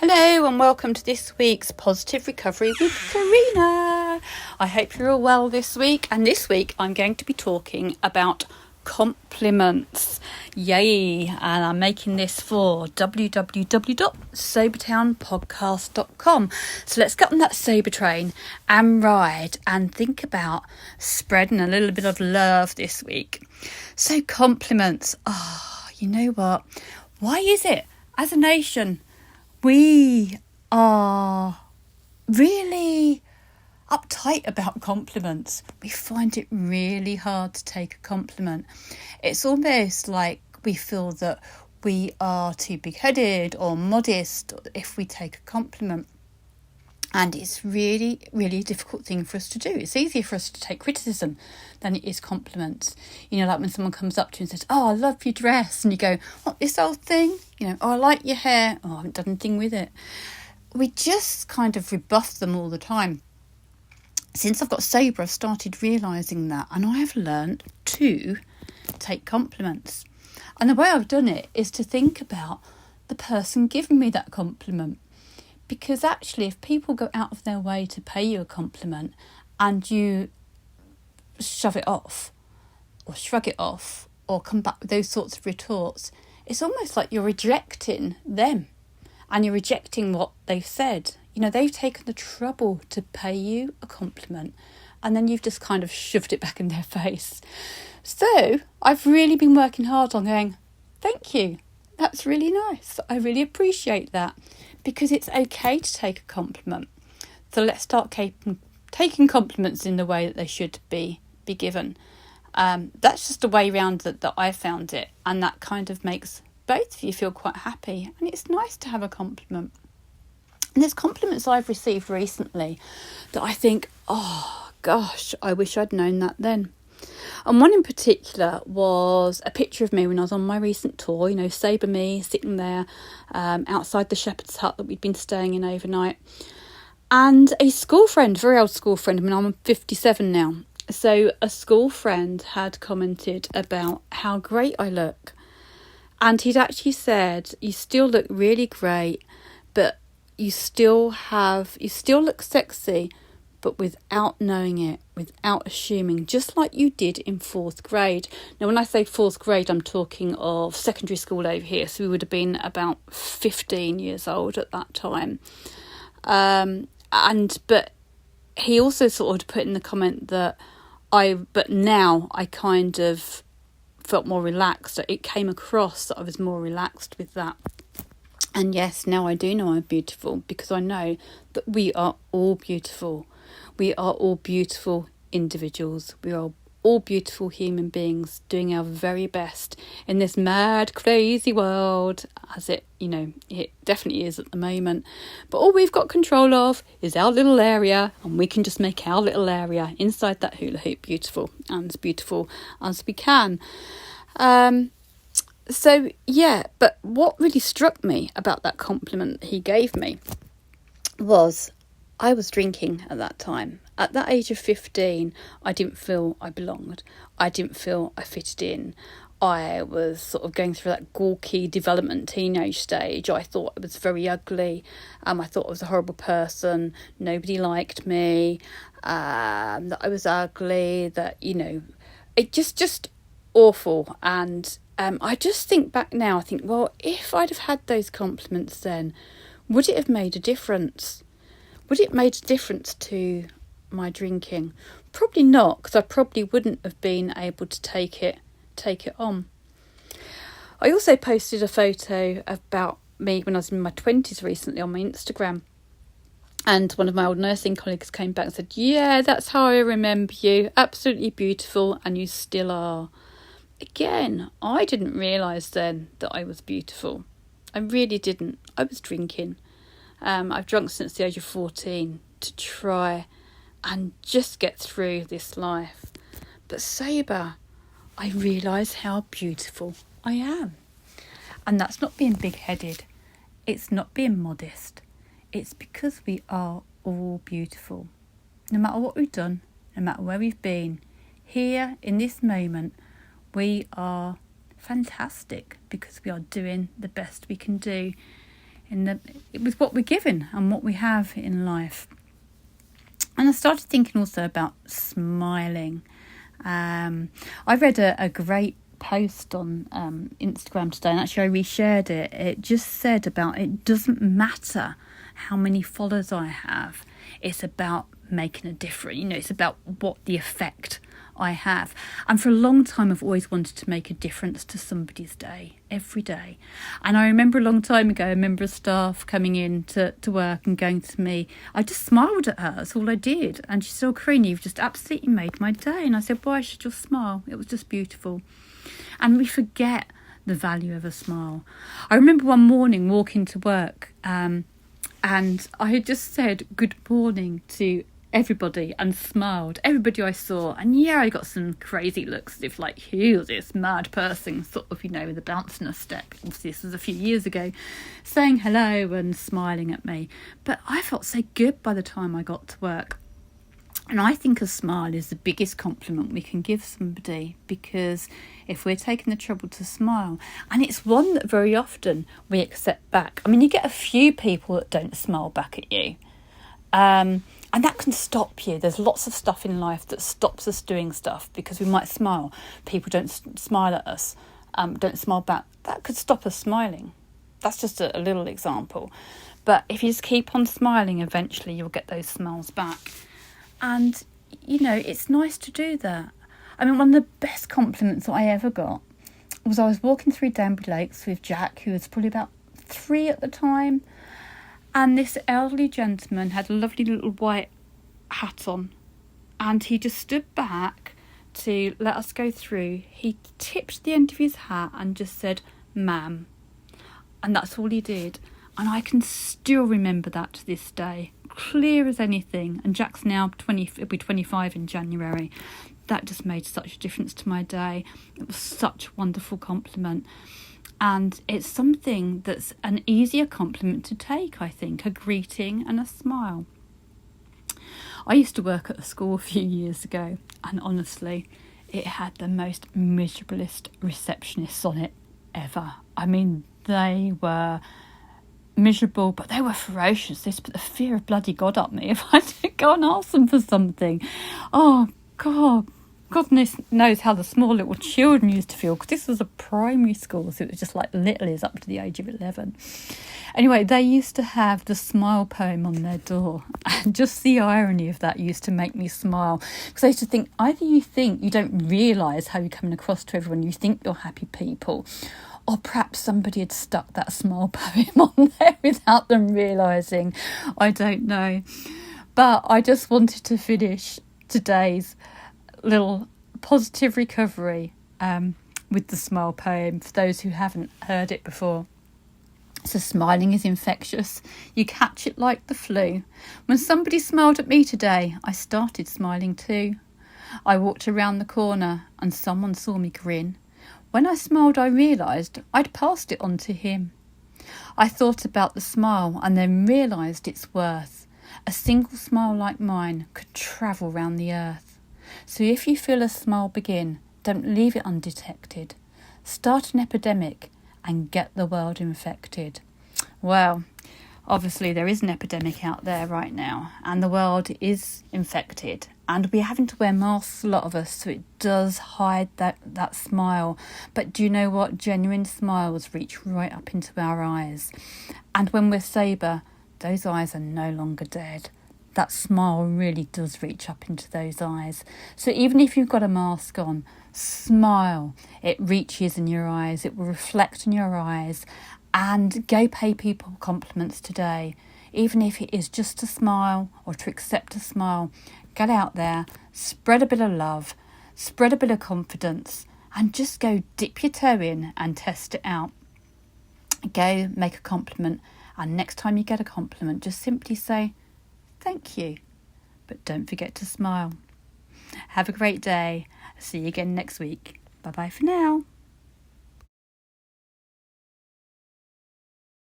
Hello and welcome to this week's Positive Recovery with Corinna. I hope you're all well this week, and this week I'm going to be talking about compliments. Yay! And I'm making this for www.sobertownpodcast.com. So let's get on that sober train and ride and think about spreading a little bit of love this week. So compliments. You know what? Why is it as a nation we are really uptight about compliments? We find it really hard to take a compliment. It's almost like we feel that we are too big-headed or modest if we take a compliment. And it's really, really a difficult thing for us to do. It's easier for us to take criticism than it is compliments. You know, like when someone comes up to you and says, "Oh, I love your dress." And you go, "What, this old thing?" You know, "Oh, I like your hair." "Oh, I haven't done anything with it." We just kind of rebuff them all the time. Since I've got sober, I've started realising that. And I have learned to take compliments. And the way I've done it is to think about the person giving me that compliment. Because actually, if people go out of their way to pay you a compliment and you shove it off or shrug it off or come back with those sorts of retorts, it's almost like you're rejecting them and you're rejecting what they've said. You know, they've taken the trouble to pay you a compliment and then you've just kind of shoved it back in their face. So I've really been working hard on going, "Thank you. That's really nice. I really appreciate that." Because it's okay to take a compliment. So let's start taking compliments in the way that they should be given. That's just a way around that I found it. And that kind of makes both of you feel quite happy. And it's nice to have a compliment. And there's compliments I've received recently that I think, oh gosh, I wish I'd known that then. And one in particular was a picture of me when I was on my recent tour, you know, sober me, sitting there outside the shepherd's hut that we'd been staying in overnight. And a school friend, very old school friend, I mean, I'm 57 now. So a school friend had commented about how great I look. And he'd actually said, "You still look really great, but you still look sexy, but without knowing it, without assuming, just like you did in 4th grade. Now, when I say 4th grade, I'm talking of secondary school over here. So we would have been about 15 years old at that time. But he also sort of put in the comment that but now I kind of felt more relaxed. It came across that I was more relaxed with that. And yes, now I do know I'm beautiful because I know that we are all beautiful. We are all beautiful individuals. We are all beautiful human beings doing our very best in this mad, crazy world, as it definitely is at the moment. But all we've got control of is our little area, and we can just make our little area inside that hula hoop beautiful and as beautiful as we can. But what really struck me about that compliment he gave me was I was drinking at that time. At that age of 15, I didn't feel I belonged. I didn't feel I fitted in. I was sort of going through that gawky development teenage stage. I thought I was very ugly. I thought I was a horrible person. Nobody liked me. That I was ugly. That, you know, it just awful. And I just think back now, I think, well, if I'd have had those compliments then, would it have made a difference? Would it have made a difference to my drinking? Probably not, because I probably wouldn't have been able to take it on. I also posted a photo about me when I was in my 20s recently on my Instagram. And one of my old nursing colleagues came back and said, "Yeah, that's how I remember you. Absolutely beautiful, and you still are." Again, I didn't realise then that I was beautiful. I really didn't. I was drinking. I've drunk since the age of 14 to try and just get through this life. But sober, I realise how beautiful I am. And that's not being big-headed. It's not being modest. It's because we are all beautiful. No matter what we've done, no matter where we've been, here in this moment, we are fantastic because we are doing the best we can do with what we're given and what we have in life. And I started thinking also about smiling. I read a great post on Instagram today, and actually I reshared it. It just said about it doesn't matter how many followers I have. It's about making a difference. It's about what the effect I have. And for a long time I've always wanted to make a difference to somebody's day, every day. And I remember a long time ago a member of staff coming in to work and going to me. I just smiled at her, that's all I did. And she said, "Oh, Corinna, you've just absolutely made my day." And I said, "Why should you smile?" It was just beautiful. And we forget the value of a smile. I remember one morning walking to work and I had just said good morning to everybody and smiled, everybody I saw. And I got some crazy looks as if like, who's this mad person, sort of, with a bounce and a step. Obviously this was a few years ago, saying hello and smiling at me. But I felt so good by the time I got to work. And I think a smile is the biggest compliment we can give somebody, because if we're taking the trouble to smile, and it's one that very often we accept back. I mean, you get a few people that don't smile back at you. And that can stop you. There's lots of stuff in life that stops us doing stuff because we might smile. People don't smile at us, don't smile back. That could stop us smiling. That's just a little example. But if you just keep on smiling, eventually you'll get those smiles back. And, it's nice to do that. I mean, one of the best compliments that I ever got was I was walking through Danbury Lakes with Jack, who was probably about 3 at the time. And this elderly gentleman had a lovely little white hat on. And he just stood back to let us go through. He tipped the end of his hat and just said, "Ma'am." And that's all he did. And I can still remember that to this day, clear as anything. And Jack's now he'll be 25 in January. That just made such a difference to my day. It was such a wonderful compliment. And it's something that's an easier compliment to take, I think, a greeting and a smile. I used to work at a school a few years ago, and honestly, it had the most miserablest receptionists on it ever. I mean, they were miserable, but they were ferocious. They put the fear of bloody God up me if I didn't go and ask them for something. Oh, God. Goodness knows how the small little children used to feel, because this was a primary school, so it was just like littlies up to the age of 11. Anyway, they used to have the smile poem on their door, and just the irony of that used to make me smile, because I used to think, either you think you don't realise how you're coming across to everyone, you think you're happy people, or perhaps somebody had stuck that smile poem on there without them realising. I don't know. But I just wanted to finish today's little positive recovery with the smile poem for those who haven't heard it before. So smiling is infectious. You catch it like the flu. When somebody smiled at me today, I started smiling too. I walked around the corner and someone saw me grin. When I smiled, I realised I'd passed it on to him. I thought about the smile and then realised its worth. A single smile like mine could travel round the earth. So if you feel a smile begin, don't leave it undetected. Start an epidemic and get the world infected. Well, obviously there is an epidemic out there right now, and the world is infected, and we're having to wear masks, a lot of us, so it does hide that smile. But do you know what? Genuine smiles reach right up into our eyes. And when we're sober, those eyes are no longer dead. That smile really does reach up into those eyes. So even if you've got a mask on, smile. It reaches in your eyes. It will reflect in your eyes. And go pay people compliments today. Even if it is just to smile or to accept a smile, get out there, spread a bit of love, spread a bit of confidence, and just go dip your toe in and test it out. Go make a compliment, and next time you get a compliment, just simply say, "Thank you," but don't forget to smile. Have a great day. See you again next week. Bye-bye for now.